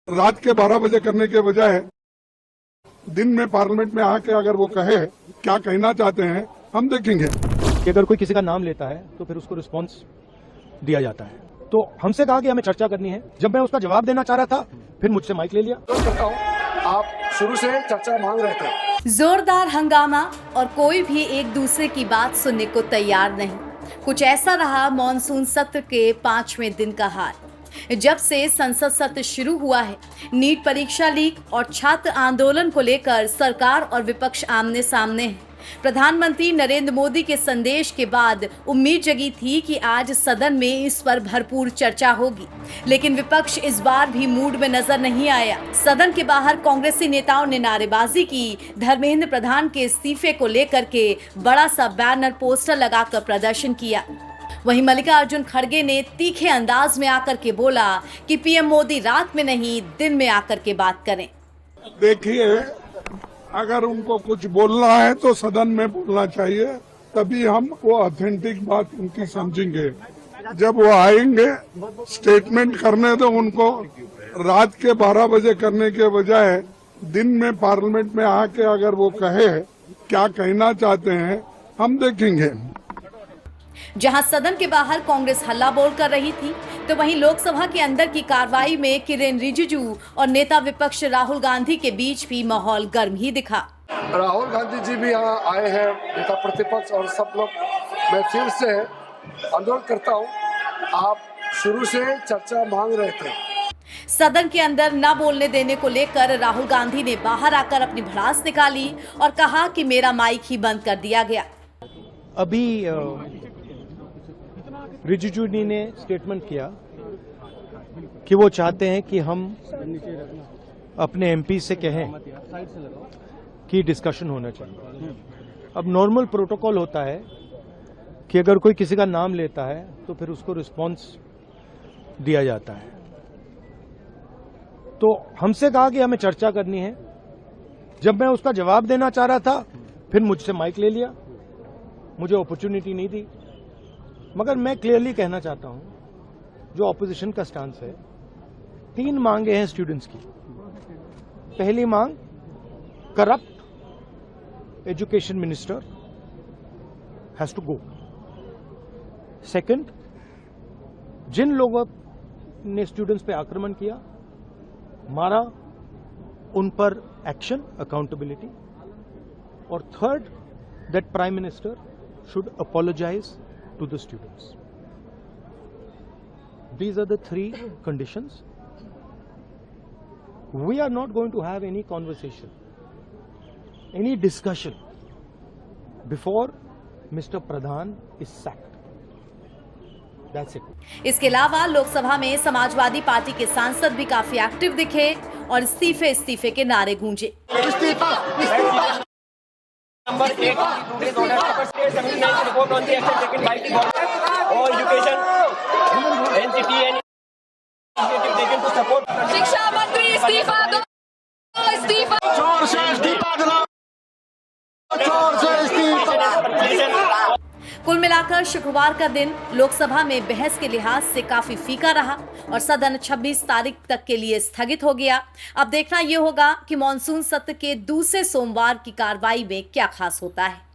रात के 12 बजे करने के बजाय दिन में पार्लियामेंट में आके अगर वो कहे क्या कहना चाहते हैं हम देखेंगे। कि अगर कोई किसी का नाम लेता है तो फिर उसको रिस्पांस दिया जाता है। तो हमसे कहा कि हमें चर्चा करनी है। जब मैं उसका जवाब देना चाह रहा था फिर मुझसे माइक ले लिया। आप शुरू से चर्चा मांग रहे थे। जोरदार हंगामा और कोई भी एक दूसरे की बात सुनने को तैयार नहीं। कुछ ऐसा रहा मॉनसून सत्र के 5वें दिन का हाल। जब से संसद सत्र शुरू हुआ है, नीट परीक्षा लीक और छात्र आंदोलन को लेकर सरकार और विपक्ष आमने सामने है। प्रधानमंत्री नरेंद्र मोदी के संदेश के बाद उम्मीद जगी थी कि आज सदन में इस पर भरपूर चर्चा होगी, लेकिन विपक्ष इस बार भी मूड में नजर नहीं आया। सदन के बाहर कांग्रेसी नेताओं ने नारेबाजी की, धर्मेंद्र प्रधान के इस्तीफे को लेकर के बड़ा सा बैनर पोस्टर लगाकर प्रदर्शन किया। वहीं मल्लिकार्जुन खड़गे ने तीखे अंदाज में आकर के बोला कि पीएम मोदी रात में नहीं दिन में आकर के बात करें। देखिए, अगर उनको कुछ बोलना है तो सदन में बोलना चाहिए, तभी हम वो ऑथेंटिक बात उनकी समझेंगे। जब वो आएंगे स्टेटमेंट करने तो उनको रात के 12 बजे करने के बजाय दिन में पार्लियामेंट में आके अगर वो कहे क्या कहना चाहते हैं हम देखेंगे। जहां सदन के बाहर कांग्रेस हल्ला बोल कर रही थी, तो वहीं लोकसभा के अंदर की कार्रवाई में किरेन रिजिजू और नेता विपक्ष राहुल गांधी के बीच भी माहौल गर्म ही दिखा। राहुल गांधी जी भी यहाँ आए हैं, नेता प्रतिपक्ष और सब लोग। मैं फिर से अनुरोध करता हूँ, आप शुरू से चर्चा मांग रहे थे। सदन के अंदर न बोलने देने को लेकर राहुल गांधी ने बाहर आकर अपनी भड़ास निकाली और कहा कि मेरा माइक ही बंद कर दिया गया। अभी रिजिजू जी ने स्टेटमेंट किया कि वो चाहते हैं कि हम अपने एमपी से कहें कि डिस्कशन होना चाहिए। अब नॉर्मल प्रोटोकॉल होता है कि अगर कोई किसी का नाम लेता है तो फिर उसको रिस्पांस दिया जाता है। तो हमसे कहा कि हमें चर्चा करनी है। जब मैं उसका जवाब देना चाह रहा था फिर मुझसे माइक ले लिया। मुझे अपॉर्चुनिटी नहीं दी। मगर मैं क्लियरली कहना चाहता हूं, जो ऑपोजिशन का स्टांस है, 3 मांगे हैं स्टूडेंट्स की। पहली मांग, corrupt education minister has to go. Second, जिन लोगों ने स्टूडेंट्स पे आक्रमण किया, मारा, उन पर एक्शन, अकाउंटेबिलिटी। और third, that prime minister should apologize to the students. These are the 3 conditions. We are not going to have any conversation, any discussion before Mr. Pradhan is sacked. That's it. इसके अलावा लोकसभा में Samajwadi party के सांसद भी काफी active दिखे और इस्तीफे के नारे गूंजे। Number 8 today's order state assembly has report on the action taken by the government or education NCT and initiative taken to support शिक्षा मंत्री इस्तीफा दो, इस्तीफा जोर से इस्तीफा दिलाओ, जोर से इस्तीफा। कुल मिलाकर शुक्रवार का दिन लोकसभा में बहस के लिहाज से काफी फीका रहा और सदन 26 तारीख तक के लिए स्थगित हो गया। अब देखना यह होगा कि मॉनसून सत्र के दूसरे सोमवार की कार्रवाई में क्या खास होता है।